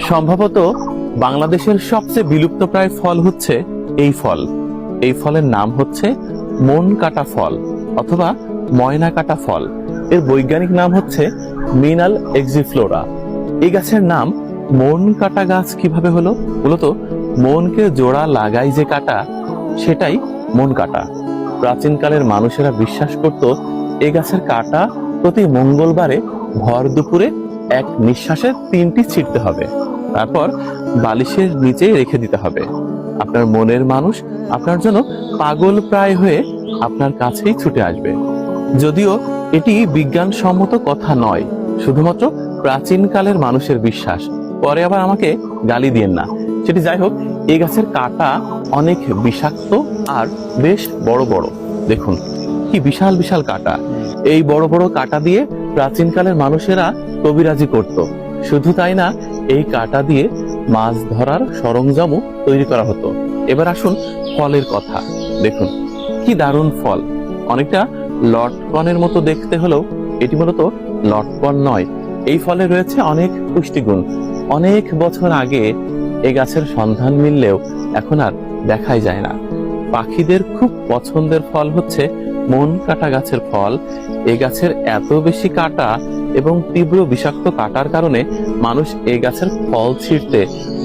সম্ভবত বাংলাদেশের সবচেয়ে বিলুপ্তপ্রায় ফল হচ্ছে এই ফল। এই ফলের নাম হচ্ছে মন কাটা ফল অথবা ময়না কাটা ফল। এর বৈজ্ঞানিক নাম হচ্ছে মিনাল এক্সিফ্লোরা। এই গাছের নাম মন কাটা গাছ কিভাবে হলো? মূলত মনকে জোড়া লাগাই যে কাটা, সেটাই মন কাটা। প্রাচীনকালের মানুষেরা বিশ্বাস করত এই গাছের কাটা প্রতি মঙ্গলবারে ভর দুপুরে এক নিঃশ্বাসে 3টি ছিঁড়তে হবে, তারপর বালিশের নিচে রেখে দিতে হবে। আপনার মনের মানুষ আপনার জন্য পাগল প্রায় হয়ে আপনার কাছেই ছুটে আসবে। যদিও এটি বিজ্ঞানসম্মত কথা নয়, শুধুমাত্র প্রাচীনকালের মানুষের বিশ্বাস। পরে আবার আমাকে গালি দিয়েন না। সেটি যাই হোক, এই গাছের কাটা অনেক বিষাক্ত আর বেশ বড় বড়। দেখুন কি বিশাল বিশাল কাটা। এই বড় বড় কাটা দিয়ে প্রাচীনকালের মানুষেরা কবিরাজি করত। শুধু তাই না, এই কাটা দিয়ে মাছ ধরার সরঞ্জামও তৈরি করা হতো। এবার আসুন ফলের কথা। দেখুন কি দারুণ ফল। অনেকটা লটকনের মতো দেখতে হলেও এটি মূলত লটকন নয়। এই ফলে রয়েছে অনেক পুষ্টিগুণ। অনেক বছর আগে এই গাছের সন্ধান মিললেও এখন আর দেখাই যায় না। পাখিদের খুব পছন্দের ফল হচ্ছে মন কাটা গাছের ফল। এই গাছের এত বেশি কাটা এবং তীব্র বিষাক্ত কাটার কারণে মানুষ এই গাছের ফল ছিঁড়তে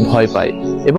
ভয় পায় এবং